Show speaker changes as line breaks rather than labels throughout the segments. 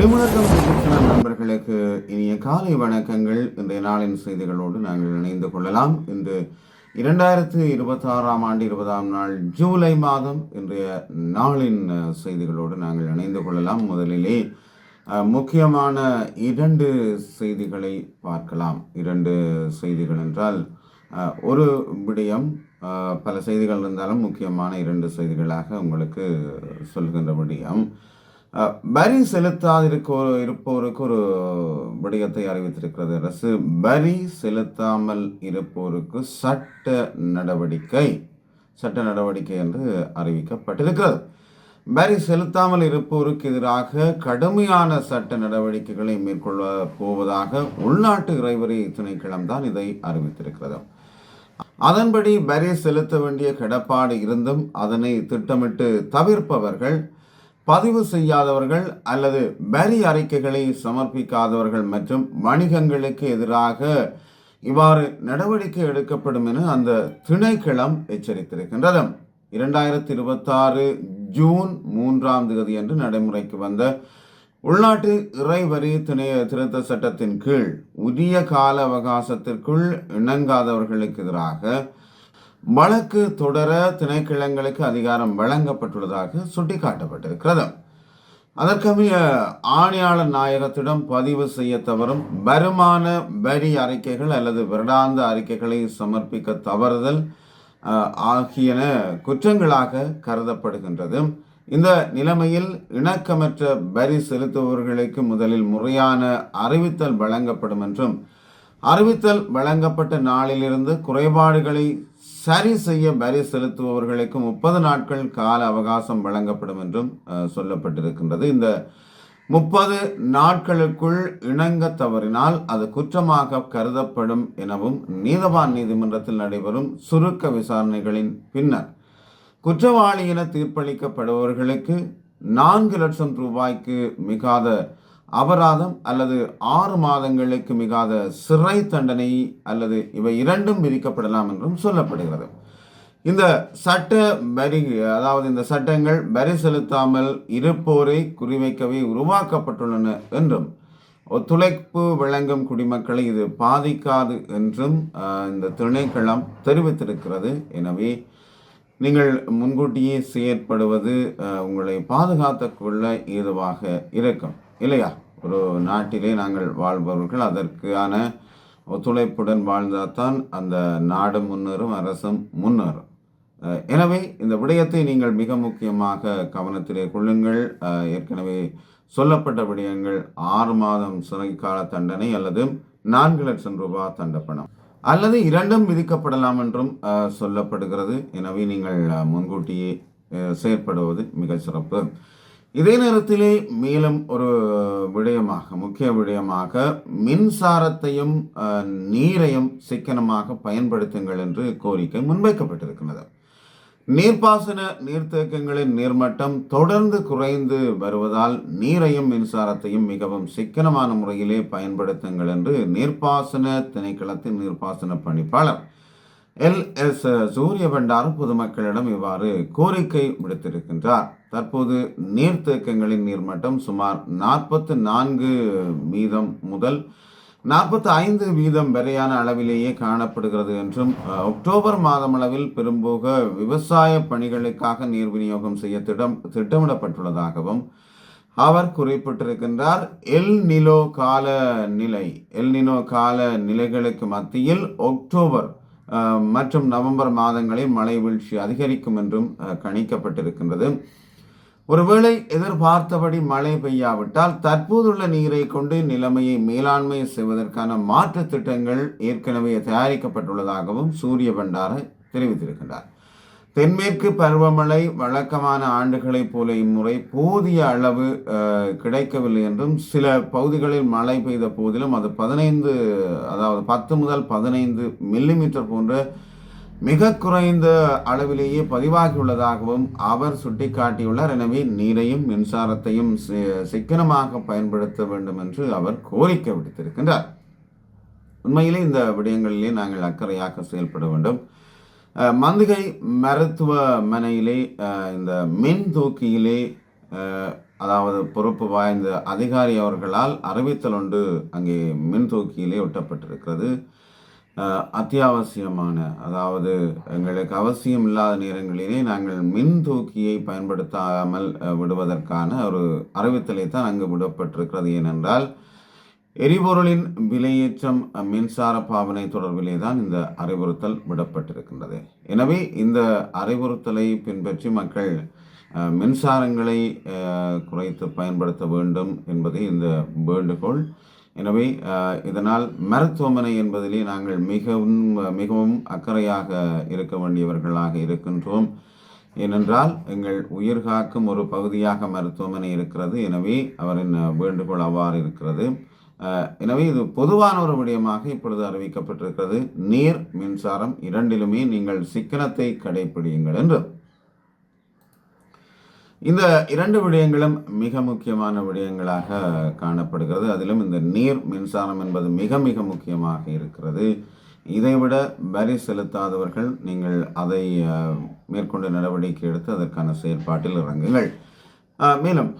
வெளிமுழக்கம் நண்பர்களுக்கு இனிய காலை வணக்கங்கள். இன்றைய நாளின் செய்திகளோடு நாங்கள் இணைந்து கொள்ளலாம். இன்று 2026 ஆண்டு 20ஆம் நாள் ஜூலை மாதம் இன்றைய நாளின் செய்திகளோடு நாங்கள் இணைந்து கொள்ளலாம். முதலிலே முக்கியமான 2 செய்திகளை பார்க்கலாம். 2 செய்திகள் என்றால் ஒரு விடயம், பல செய்திகள் இருந்தாலும் முக்கியமான 2 செய்திகளாக உங்களுக்கு சொல்கின்ற விடயம். வரி இருப்போருக்கு ஒரு விடயத்தை அறிவித்திருக்கிறது அரசு. வரி செலுத்தாமல் இருப்போருக்கு சட்ட நடவடிக்கை என்று அறிவிக்கப்பட்டிருக்கிறது. வரி செலுத்தாமல் இருப்போருக்கு எதிராக கடுமையான சட்ட நடவடிக்கைகளை மேற்கொள்ள போவதாக உள்நாட்டு இறைவரி திணைக்களம் தான் இதை அறிவித்திருக்கிறது. அதன்படி வரி செலுத்த வேண்டிய கடப்பாடு இருந்தும் அதனை திட்டமிட்டு தவிர்ப்பவர்கள், பதிவு செய்யாதவர்கள் அல்லது வரி அறிக்கைகளை சமர்ப்பிக்காதவர்கள் மற்றும் வணிகங்களுக்கு எதிராக இவ்வாறு நடவடிக்கை எடுக்கப்படும் என அந்த திணைக்களம் எச்சரித்திருக்கின்றது. 2026 ஜூன் 3ஆம் தேதி அன்று நடைமுறைக்கு வந்த உள்நாட்டு இறைவரி திருத்த சட்டத்தின் கீழ் உரிய கால அவகாசத்திற்குள் இணங்காதவர்களுக்கு எதிராக வழக்கு தொடர திணைக்களங்களுக்கு அதிகாரம் வழங்கப்பட்டுள்ளதாக சுட்டிக்காட்டப்பட்டிருக்கிறது. அதற்கமைய ஆணையாளர் நாயகத்திடம் பதிவு செய்ய தவறும், வருமான வரி அறிக்கைகள் அல்லது வருடாந்த அறிக்கைகளை சமர்ப்பிக்க தவறுதல் ஆகியன குற்றங்களாக கருதப்படுகின்றது. இந்த நிலைமையில் இணக்கமற்ற வரி செலுத்துபவர்களுக்கு முதலில் முறையான அறிவித்தல் வழங்கப்படும் என்றும், அறிவித்தல் வழங்கப்பட்ட நாளிலிருந்து குறைபாடுகளை சரி செய்ய வரி செலுத்துபவர்களுக்கு 30 நாட்கள் கால அவகாசம் வழங்கப்படும் என்றும் சொல்லப்பட்டிருக்கின்றது. இந்த 30 நாட்களுக்குள் இணங்க தவறினால் அது குற்றமாக கருதப்படும் எனவும் நீதவான் நீதிமன்றத்தில் நடைபெறும் சுருக்க விசாரணைகளின் பின்னர் குற்றவாளி என தீர்ப்பளிக்கப்படுபவர்களுக்கு 4 லட்சம் ரூபாய்க்கு மிகாத அபராதம் அல்லது 6 மாதங்களுக்கு மிகாத சிறை தண்டனை அல்லது இவை இரண்டும் விதிக்கப்படலாம் என்றும் சொல்லப்படுகிறது. இந்த இந்த சட்டங்கள் வரி செலுத்தாமல் இருப்போரை குறிவைக்கவே உருவாக்கப்பட்டுள்ளன என்றும், ஒத்துழைப்பு வழங்கும் குடிமக்களை இது பாதிக்காது என்றும் இந்த திணைக்களம் தெரிவித்திருக்கிறது. எனவே நீங்கள் முன்கூட்டியே செயற்படுவது உங்களை பாதுகாத்துக் கொள்ள ஏதுவாக இருக்கும், இல்லையா? ஒரு நாட்டிலே நாங்கள் வாழ்பவர்கள் அதற்கான ஒத்துழைப்புடன் வாழ்ந்தால்தான் அந்த நாடு முன்னேறும், அரசும் முன்னேறும். எனவே இந்த விடயத்தை நீங்கள் மிக முக்கியமாக கவனத்திலே கொள்ளுங்கள். ஏற்கனவே சொல்லப்பட்ட விடயங்கள் 6 மாதம் சிறை கால தண்டனை அல்லது 4 லட்சம் ரூபாய் தண்டப்பணம் அல்லது இரண்டும் விதிக்கப்படலாம் என்றும் சொல்லப்படுகிறது. எனவே நீங்கள் முன்கூட்டியே செயற்படுவது மிக சிறப்பு. இதே நேரத்திலே மேலும் ஒரு முக்கிய விடயமாக மின்சாரத்தையும் நீரையும் சிக்கனமாக பயன்படுத்துங்கள் என்று கோரிக்கை முன்வைக்கப்பட்டிருக்கிறது. நீர்ப்பாசன நீர்த்தேக்கங்களின் நீர்மட்டம் தொடர்ந்து குறைந்து வருவதால் நீரையும் மின்சாரத்தையும் மிகவும் சிக்கனமான முறையிலே பயன்படுத்துங்கள் என்று நீர்ப்பாசன திணைக்களத்தின் நீர்ப்பாசன பணிப்பாளர் LS சூரியபண்டார் பொதுமக்களிடம் இவ்வாறு கோரிக்கை விடுத்திருக்கின்றார். தற்போது நீர்த்தேக்கங்களின் நீர்மட்டம் சுமார் 44% முதல் 45% வரையான அளவிலேயே காணப்படுகிறது என்றும், அக்டோபர் மாதம் அளவில் பெரும்போக விவசாய பணிகளுக்காக நீர் விநியோகம் செய்ய திட்டமிடப்பட்டுள்ளதாகவும் அவர் குறிப்பிட்டிருக்கின்றார். எல் நினோ கால நிலைகளுக்கு மத்தியில் அக்டோபர் மற்றும் நவம்பர் மாதங்களில் மழை வீழ்ச்சி அதிகரிக்கும் என்றும் கணிக்கப்பட்டிருக்கின்றது. ஒருவேளை எதிர்பார்த்தபடி மழை பெய்யாவிட்டால் தற்போதுள்ள நீரை கொண்டு நிலைமையை மேலாண்மை செய்வதற்கான மாற்று திட்டங்கள் ஏற்கனவே தயாரிக்கப்பட்டுள்ளதாகவும் சூரிய பண்டார தெரிவித்திருக்கின்றார். தென்மேற்கு பருவமழை வழக்கமான ஆண்டுகளைப் போல இம்முறை போதிய அளவு கிடைக்கவில்லை என்றும், சில பகுதிகளில் மழை பெய்த போதிலும் அது 10 முதல் 15 மில்லிமீட்டர் போன்ற மிக குறைந்த அளவிலேயே பதிவாகியுள்ளதாகவும் அவர் சுட்டிக்காட்டியுள்ளார். எனவே நீரையும் மின்சாரத்தையும் சிக்கனமாக பயன்படுத்த வேண்டும் என்று அவர் கோரிக்கை விடுத்திருக்கின்றார். உண்மையிலே இந்த விடயங்களிலே நாங்கள் அக்கறையாக செயல்பட வேண்டும். மந்திகை மருத்துவமனையிலே இந்த மின் தூக்கியிலே அதாவது பொறுப்பு வாய்ந்த அதிகாரி அவர்களால் அறிவித்தல் ஒன்று அங்கே மின்தூக்கியிலே ஒட்டப்பட்டிருக்கிறது. அத்தியாவசியமான, அதாவது எங்களுக்கு அவசியம் இல்லாத நேரங்களிலே நாங்கள் மின்தூக்கியை பயன்படுத்தாமல் விடுவதற்கான ஒரு அறிவித்தலை தான் அங்கு விடப்பட்டிருக்கிறது. ஏனென்றால் எரிபொருளின் விலையேற்றம், மின்சார பாவனை தொடர்பிலே தான் இந்த அறிவுறுத்தல் விடப்பட்டிருக்கின்றது. எனவே இந்த அறிவுறுத்தலை பின்பற்றி மக்கள் மின்சாரங்களை குறைத்து பயன்படுத்த வேண்டும் என்பதே இந்த வேண்டுகோள். எனவே இதனால் மருத்துவமனை என்பதிலே நாங்கள் மிகவும் அக்கறையாக இருக்க வேண்டியவர்களாக இருக்கின்றோம். ஏனென்றால் எங்கள் உயிர் காக்கும் ஒரு பகுதியாக மருத்துவமனை இருக்கிறது. எனவே அவரின் வேண்டுகோள் அவ்வாறு இருக்கிறது. எனவே இது பொதுவான ஒரு விடயமாக இப்பொழுது அறிவிக்கப்பட்டிருக்கிறது. நீர், மின்சாரம் இரண்டிலுமே நீங்கள் சிக்கனத்தை கடைபிடியுங்கள் என்று. இந்த இரண்டு விடயங்களும் மிக முக்கியமான விடயங்களாக காணப்படுகிறது. அதிலும் இந்த நீர், மின்சாரம் என்பது மிக மிக முக்கியமாக இருக்கிறது. இதைவிட வரி செலுத்தாதவர்கள் நீங்கள் அதை மேற்கொண்டு நடவடிக்கை எடுத்து அதற்கான செயற்பாட்டில் இறங்குங்கள். மேலும்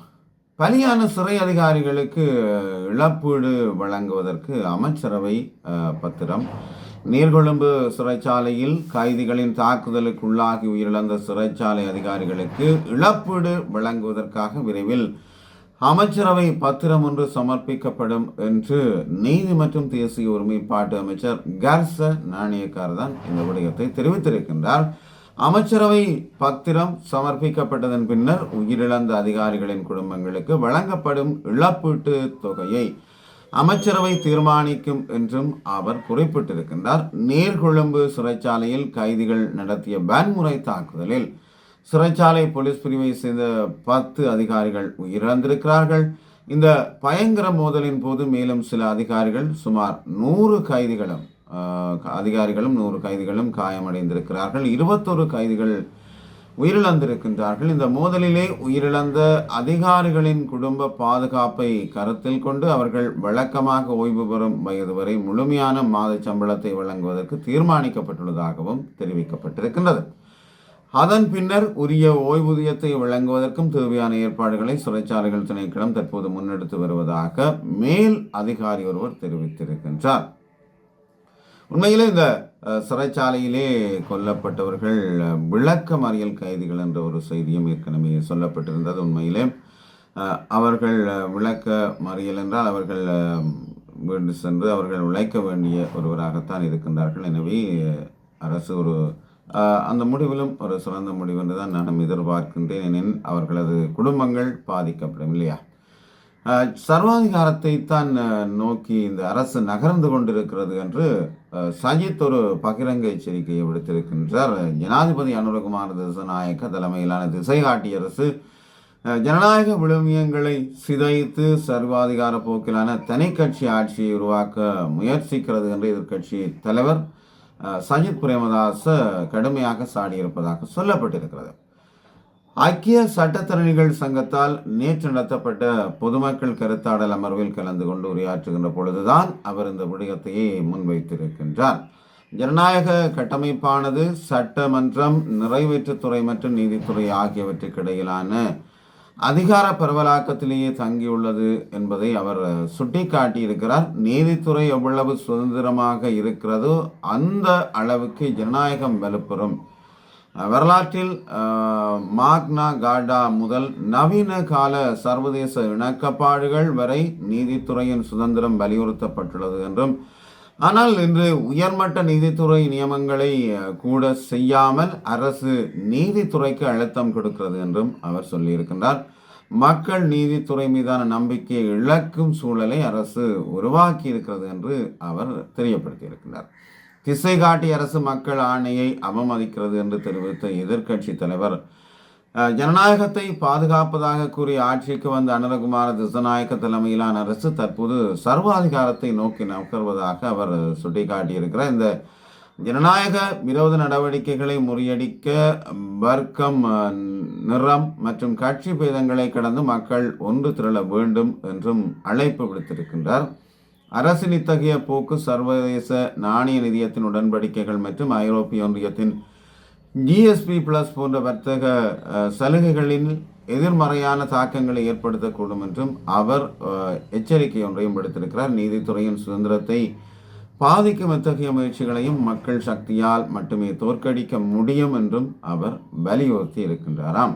பலியான சிறை அதிகாரிகளுக்கு இழப்பீடு வழங்குவதற்கு அமைச்சரவை பத்திரம். நீர்கொழும்பு சிறைச்சாலையில் கைதிகளின் தாக்குதலுக்கு உள்ளாகி உயிரிழந்த சிறைச்சாலை அதிகாரிகளுக்கு இழப்பீடு வழங்குவதற்காக விரைவில் அமைச்சரவை பத்திரம் ஒன்று சமர்ப்பிக்கப்படும் என்று நீதி மற்றும் தேசிய ஒருமைப்பாட்டு அமைச்சர் கர்ச நாணயக்கார் தான் இந்த விடயத்தை தெரிவித்திருக்கின்றார். அமைச்சரவை பத்திரம் சமர்ப்பிக்கப்பட்டதன் பின்னர் உயிரிழந்த அதிகாரிகளின் குடும்பங்களுக்கு வழங்கப்படும் இழப்பீட்டு தொகையை அமைச்சரவை தீர்மானிக்கும் என்றும் அவர் குறிப்பிட்டிருக்கின்றார். நீர்கொழும்பு சிறைச்சாலையில் கைதிகள் நடத்திய வன்முறை தாக்குதலில் சிறைச்சாலை போலீஸ் பிரிவை சேர்ந்த 10 அதிகாரிகள் உயிரிழந்திருக்கிறார்கள். இந்த பயங்கர மோதலின் போது மேலும் சில அதிகாரிகள் சுமார் 100 கைதிகளும் காயமடைந்திருக்கிறார்கள். 21 கைதிகள் உயிரிழந்திருக்கின்றார்கள். இந்த மோதலிலே உயிரிழந்த அதிகாரிகளின் குடும்ப பாதுகாப்பை கருத்தில் கொண்டு அவர்கள் வழக்கமாக ஓய்வு பெறும் வயது வரை முழுமையான மாத சம்பளத்தை வழங்குவதற்கு தீர்மானிக்கப்பட்டுள்ளதாகவும் தெரிவிக்கப்பட்டிருக்கின்றது. அதன் பின்னர் உரிய ஓய்வூதியத்தை வழங்குவதற்கும் தேவையான ஏற்பாடுகளை சிறைச்சாலைகள் திணைக்களம் தற்போது முன்னெடுத்து வருவதாக மேல் அதிகாரி ஒருவர் தெரிவித்திருக்கின்றார். உண்மையிலே இந்த சிறைச்சாலையிலே கொல்லப்பட்டவர்கள் விளக்க மறியல் கைதிகள் என்ற ஒரு செய்தியும் ஏற்கனவே சொல்லப்பட்டிருந்தது. உண்மையிலே அவர்கள் விளக்க மறியல் என்றால் அவர்கள் வீடு சென்று அவர்கள் உழைக்க வேண்டிய ஒருவராகத்தான் இருக்கின்றார்கள். எனவே அரசு அந்த முடிவிலும் ஒரு சிறந்த முடிவு என்று தான் நான் எதிர்பார்க்கின்றேன். எனினும் அவர்களது குடும்பங்கள் பாதிக்கப்படும் இல்லையா? சர்வாதிகாரத்தை தான் நோக்கி இந்த அரசு நகர்ந்து கொண்டிருக்கிறது என்று சஜித் ஒரு பகிரங்க எச்சரிக்கையை விடுத்திருக்கின்றார். ஜனாதிபதி அனுரகுமார் திசாநாயக்க தலைமையிலான திசைகாட்டி அரசு ஜனநாயக விழுமியங்களை சிதைத்து சர்வாதிகார போக்கிலான தனி கட்சி ஆட்சியை உருவாக்க முயற்சிக்கிறது என்று எதிர்கட்சி தலைவர் சஜித் பிரேமதாச கடுமையாக சாடியிருப்பதாக சொல்லப்பட்டிருக்கிறது. ஐக்கிய சட்டத்தரணிகள் சங்கத்தால் நேற்று நடத்தப்பட்ட பொதுமக்கள் கருத்தாடல் அமர்வில் கலந்து கொண்டு உரையாற்றுகின்ற பொழுதுதான் அவர் இந்த விடயத்தையே முன்வைத்திருக்கின்றார். ஜனநாயக கட்டமைப்பானது சட்டமன்றம், நிறைவேற்றுத்துறை மற்றும் நீதித்துறை ஆகியவற்றுக்கு இடையிலான அதிகார பரவலாக்கத்திலேயே தங்கியுள்ளது என்பதை அவர் சுட்டிக்காட்டியிருக்கிறார். நீதித்துறை எவ்வளவு சுதந்திரமாக இருக்கிறதோ அந்த அளவுக்கு ஜனநாயகம் வலுப்பெறும். வரலாற்றில் மாக்னா கார்டா முதல் நவீன கால சர்வதேச இணக்கப்பாடுகள் வரை நீதித்துறையின் சுதந்திரம் வலியுறுத்தப்பட்டுள்ளது என்றும், ஆனால் இன்று உயர்மட்ட நீதித்துறை நியமங்களை கூட செய்யாமல் அரசு நீதித்துறைக்கு அழுத்தம் கொடுக்கிறது என்றும் அவர் சொல்லியிருக்கின்றார். மக்கள் நீதித்துறை மீதான நம்பிக்கையை இழக்கும் சூழலை அரசு உருவாக்கி இருக்கிறது என்று அவர் தெரியப்படுத்தியிருக்கிறார். திசை காட்டி அரசு மக்கள் ஆணையை அவமதிக்கிறது என்று தெரிவித்த எதிர்க்கட்சி தலைவர் ஜனநாயகத்தை பாதுகாப்பதாக கூறி ஆட்சிக்கு வந்த அனுரகுமார திசாநாயக்க தலைமையிலான அரசு தற்போது சர்வாதிகாரத்தை நோக்கி நகர்வதாக அவர் சுட்டிக்காட்டியிருக்கிறார். இந்த ஜனநாயக விரோத நடவடிக்கைகளை முறியடிக்க வர்க்கம், நிறம் மற்றும் கட்சி பேதங்களை கடந்து மக்கள் ஒன்று திரள வேண்டும் என்றும் அழைப்பு விடுத்திருக்கின்றார். அரசின் இத்தகைய போக்கு சர்வதேச நாணய நிதியத்தின் உடன்படிக்கைகள் மற்றும் ஐரோப்பிய ஒன்றியத்தின் GSP+ போன்ற வர்த்தக சலுகைகளில் எதிர்மறையான தாக்கங்களை ஏற்படுத்தக்கூடும் என்றும் அவர் எச்சரிக்கை ஒன்றையும் விடுத்திருக்கிறார். நீதித்துறையின் சுதந்திரத்தை பாதிக்கும் இத்தகைய முயற்சிகளையும் மக்கள் சக்தியால் மட்டுமே தோற்கடிக்க முடியும் என்றும் அவர் வலியுறுத்தி இருக்கின்றாராம்.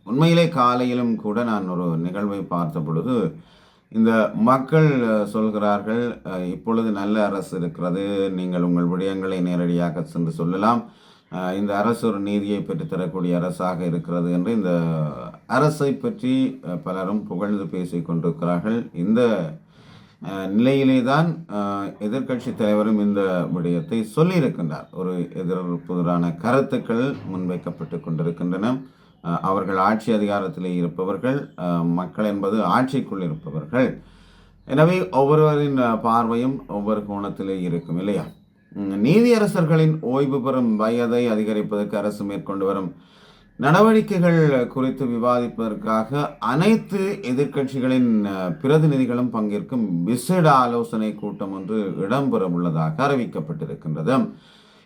உண்மையிலே காலையிலும் கூட நான் ஒரு நிகழ்வை பார்த்த பொழுது இந்த மக்கள் சொல்கிறார்கள், இப்பொழுது நல்ல அரசு இருக்கிறது, நீங்கள் உங்கள் விடயங்களை நேரடியாக சென்று சொல்லலாம், இந்த அரசு ஒரு நீதியை பெற்றுத்தரக்கூடிய அரசாக இருக்கிறது என்று இந்த அரசை பற்றி பலரும் புகழ்ந்து பேசிக் கொண்டிருக்கிறார்கள். இந்த நிலையிலே தான் எதிர்க்கட்சி தலைவரும் இந்த விடயத்தை சொல்லியிருக்கின்றார். ஒரு எதிர்ப்புறான கருத்துக்கள் முன்வைக்கப்பட்டு கொண்டிருக்கின்றன. அவர்கள் ஆட்சி அதிகாரத்திலே இருப்பவர்கள், மக்கள் என்பது ஆட்சிக்குள் இருப்பவர்கள். எனவே ஒவ்வொருவரின் பார்வையும் ஒவ்வொரு கோணத்திலே இருக்கும் இல்லையா? நீதியரசர்களின் ஓய்வு பெறும் வயதை அதிகரிப்பதற்கு அரசு மேற்கொண்டு வரும் நடவடிக்கைகள் குறித்து விவாதிப்பதற்காக அனைத்து எதிர்க்கட்சிகளின் பிரதிநிதிகளும் பங்கேற்கும் விசேட ஆலோசனை கூட்டம் ஒன்று இடம்பெற உள்ளதாக அறிவிக்கப்பட்டிருக்கின்றது.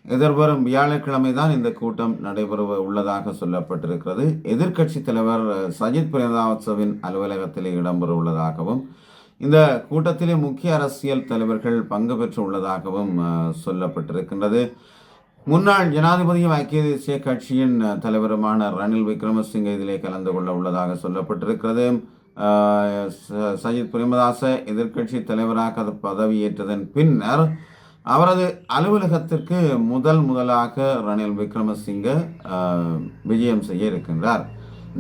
எதிர்வரும் வியாழக்கிழமை தான் இந்த கூட்டம் நடைபெற உள்ளதாக சொல்லப்பட்டிருக்கிறது. எதிர்க்கட்சி தலைவர் சஜித் பிரேமதாசவின் அலுவலகத்திலே இடம்பெற உள்ளதாகவும் இந்த கூட்டத்திலே முக்கிய அரசியல் தலைவர்கள் பங்கு பெற்று உள்ளதாகவும் சொல்லப்பட்டிருக்கின்றது. முன்னாள் ஜனாதிபதியும் ஐக்கிய தேசிய கட்சியின் தலைவருமான ரணில் விக்ரமசிங்கே இதிலே கலந்து கொள்ள உள்ளதாக சொல்லப்பட்டிருக்கிறது. சஜித் பிரேமதாச எதிர்க்கட்சி தலைவராக பதவியேற்றதன் பின்னர் அவரது அலுவலகத்திற்கு முதலாக ரணில் விக்ரமசிங்கே விஜயம் செய்ய இருக்கின்றார்.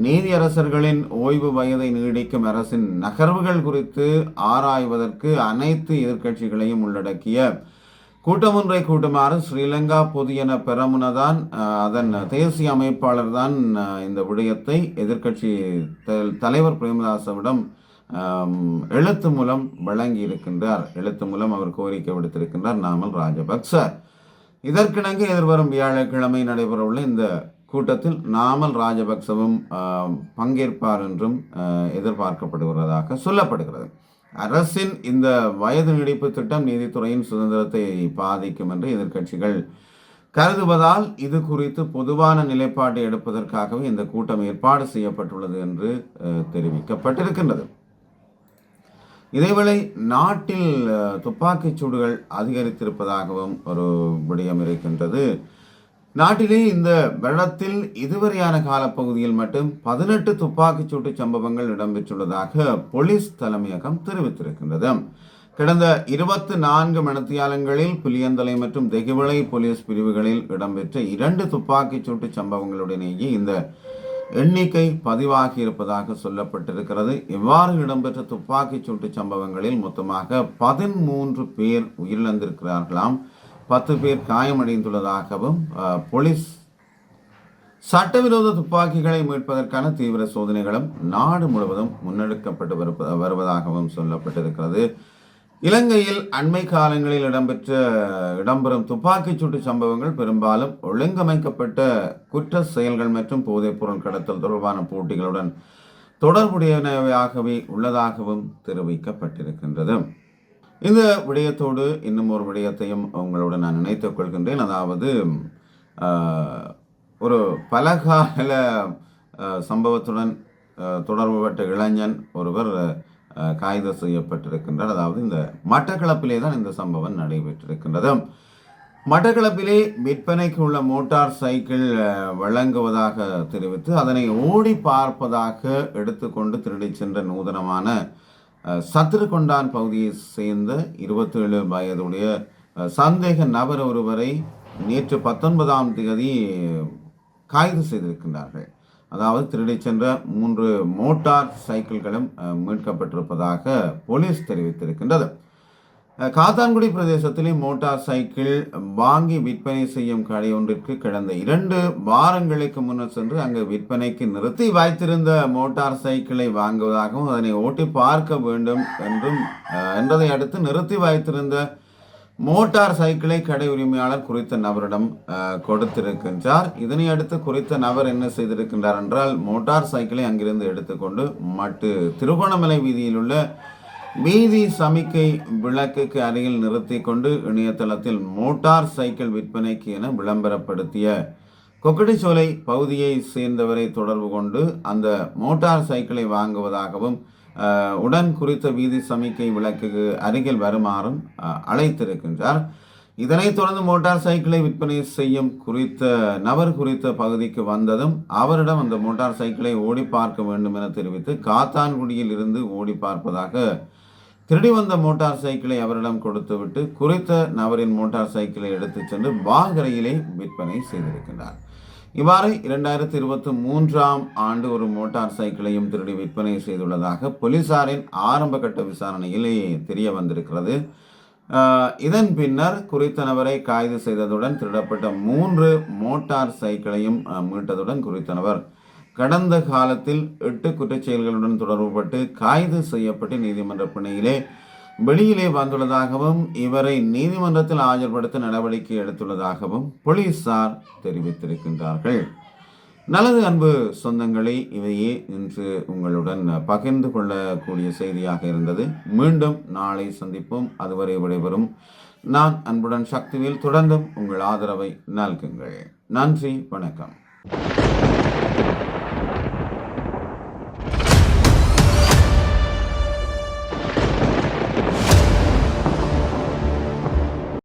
நீதியரசர்களின் ஓய்வு வயதை நீடிக்கும் அரசின் நகர்வுகள் குறித்து ஆராய்வதற்கு அனைத்து எதிர்க்கட்சிகளையும் உள்ளடக்கிய கூட்டம் ஒன்றை கூட்டுமாறு ஸ்ரீலங்கா பொதுஜன பெரமுனதான் அதன் தேசிய அமைப்பாளர் தான் இந்த விடயத்தை எதிர்க்கட்சி தலைவர் பிரேமதாசவிடம் எழுத்து மூலம் வழங்கி இருக்கின்றார். எழுத்து மூலம் அவர் கோரிக்கை விடுத்திருக்கின்றார் நாமல் ராஜபக்ச. இதற்கிணங்க எதிர்வரும் வியாழக்கிழமை நடைபெறவுள்ள இந்த கூட்டத்தில் நாமல் ராஜபக்சவும் பங்கேற்பார் என்றும் எதிர்பார்க்கப்படுகிறதாக சொல்லப்படுகிறது. அரசின் இந்த வயது நீடிப்பு திட்டம் நீதித்துறையின் சுதந்திரத்தை பாதிக்கும் என்று எதிர்க்கட்சிகள் கருதுவதால் இது குறித்து பொதுவான நிலைப்பாட்டை எடுப்பதற்காகவே இந்த கூட்டம் ஏற்பாடு செய்யப்பட்டுள்ளது என்று தெரிவிக்கப்பட்டிருக்கின்றது. இதேவேளை நாட்டில் துப்பாக்கிச் சூடுகள் அதிகரித்திருப்பதாகவும் ஒரு விடயம் இருக்கின்றது. நாட்டிலே இந்த வருடத்தில் இதுவரையான காலப்பகுதியில் மட்டும் 18 துப்பாக்கிச் சூட்டு சம்பவங்கள் இடம்பெற்றுள்ளதாக போலீஸ் தலைமையகம் தெரிவித்திருக்கின்றது. கடந்த 24 மணித்தியாலங்களில் புலியந்தலை மற்றும் தெகிவளை போலீஸ் பிரிவுகளில் இடம்பெற்ற 2 துப்பாக்கிச் சூட்டு சம்பவங்களுடனேயே இந்த எண்ணிக்கை பதிவாகி இருப்பதாக சொல்லப்பட்டிருக்கிறது. இவ்வாறு இடம்பெற்ற துப்பாக்கிச் சூட்டு சம்பவங்களில் மொத்தமாக 13 பேர் உயிரிழந்திருக்கிறார்களாம், 10 பேர் காயமடைந்துள்ளதாகவும் போலீஸ் சட்டவிரோத துப்பாக்கிகளை மீட்பதற்கான தீவிர சோதனைகளும் நாடு முழுவதும் முன்னெடுக்கப்பட்டு வருவதாகவும் சொல்லப்பட்டிருக்கிறது. இலங்கையில் அண்மை காலங்களில் இடம்பெறும் துப்பாக்கிச் சூட்டு சம்பவங்கள் பெரும்பாலும் ஒழுங்கமைக்கப்பட்ட குற்ற செயல்கள் மற்றும் போதைப் பொருள் கடத்தல் தொடர்பான போட்டிகளுடன் தொடர்புடையவையாகவே உள்ளதாகவும் தெரிவிக்கப்பட்டிருக்கின்றது. இந்த விடயத்தோடு இன்னும் ஒரு விடயத்தையும் உங்களுடன் நான் நினைத்துக் கொள்கின்றேன். அதாவது ஒரு பலகால சம்பவத்துடன் தொடர்புபட்ட இளைஞன் ஒருவர் கைது செய்யப்பட்டிருக்கின்றார். அதாவது இந்த மட்டக்களப்பிலே தான் இந்த சம்பவம் நடைபெற்றிருக்கின்றது. மட்டக்களப்பிலே விற்பனைக்கு உள்ள மோட்டார் சைக்கிள் வழங்குவதாக தெரிவித்து அதனை ஓடி பார்ப்பதாக எடுத்துக்கொண்டு திருடி சென்ற நூதனமான சத்திருக்கொண்டான் பகுதியை சேர்ந்த 27 வயதுடைய சந்தேக நபர் ஒருவரை நேற்று 19ஆம் தேதி கைது செய்திருக்கின்றார்கள். அதாவது திருடி சென்ற 3 மோட்டார் சைக்கிள்களும் மீட்கப்பட்டிருப்பதாக போலீஸ் தெரிவித்திருக்கின்றது. காத்தான்குடி பிரதேசத்திலே மோட்டார் சைக்கிள் வாங்கி விற்பனை செய்யும் கடை ஒன்றிற்கு கடந்த 2 வாரங்களுக்கு முன்னர் சென்று அங்கு விற்பனைக்கு நிறுத்தி வைத்திருந்த மோட்டார் சைக்கிளை வாங்குவதாகவும் அதனை ஓட்டி பார்க்க வேண்டும் என்றதை அடுத்து நிறுத்தி வைத்திருந்த மோட்டார் சைக்கிளை கடை உரிமையாளர் குறித்த நபரிடம் கொடுத்திருக்கின்றார். இதனை அடுத்து குறித்த நபர் என்ன செய்திருக்கின்றார் என்றால் மோட்டார் சைக்கிளை அங்கிருந்து எடுத்துக்கொண்டு திருகோணமலை வீதியில் உள்ள வீதி சமிக்கை விளக்குக்கு அருகில் நிறுத்தி கொண்டு இணையதளத்தில் மோட்டார் சைக்கிள் விற்பனைக்கு என விளம்பரப்படுத்திய கொக்கட்டிச்சோலை பகுதியை சேர்ந்தவரை தொடர்பு கொண்டு அந்த மோட்டார் சைக்கிளை வாங்குவதாகவும் உடன் குறித்த வீதி சமிக்கை விளக்குக்கு அருகில் வருமாறும் அழைத்திருக்கின்றார். இதனைத் தொடர்ந்து மோட்டார் சைக்கிளை விற்பனை செய்யும் குறித்த நபர் குறித்த பகுதிக்கு வந்ததும் அவரிடம் அந்த மோட்டார் சைக்கிளை ஓடி பார்க்க வேண்டும் என தெரிவித்து காத்தான்குடியில் இருந்து ஓடி பார்ப்பதாக திருடி வந்த மோட்டார் சைக்கிளை அவரிடம் கொடுத்துவிட்டு குறித்த நபரின் மோட்டார் சைக்கிளை எடுத்துச் சென்று வாகரையிலே விற்பனை செய்திருக்கின்றார். இவ்வாறு 2023ஆம் ஆண்டு ஒரு மோட்டார் சைக்கிளையும் திருடி விற்பனை செய்துள்ளதாக போலீசாரின் ஆரம்ப கட்ட விசாரணையிலே தெரிய வந்திருக்கிறது. இதன் பின்னர் குறித்த நபரை கைது செய்ததுடன் திருடப்பட்ட 3 மோட்டார் சைக்கிளையும் மீட்டதுடன் குறித்த நபர் கடந்த காலத்தில் 8 குற்றச்செயல்களுடன் தொடர்புபட்டு கைது செய்யப்பட்டு நீதிமன்ற பிணையிலே வெளியிலே வந்துள்ளதாகவும் இவரை நீதிமன்றத்தில் ஆஜர்படுத்த நடவடிக்கை எடுத்துள்ளதாகவும் போலீசார் தெரிவித்திருக்கின்றார்கள். நல்லது அன்பு சொந்தங்களே, இவையே இன்று உங்களுடன் பகிர்ந்து கொள்ளக்கூடிய செய்தியாக இருந்தது. மீண்டும் நாளை சந்திப்போம். அதுவரை விடைபெறும் நான் அன்புடன் சக்திவேல். தொடர்ந்தும் உங்கள் ஆதரவை நல்குங்கள். நன்றி, வணக்கம்.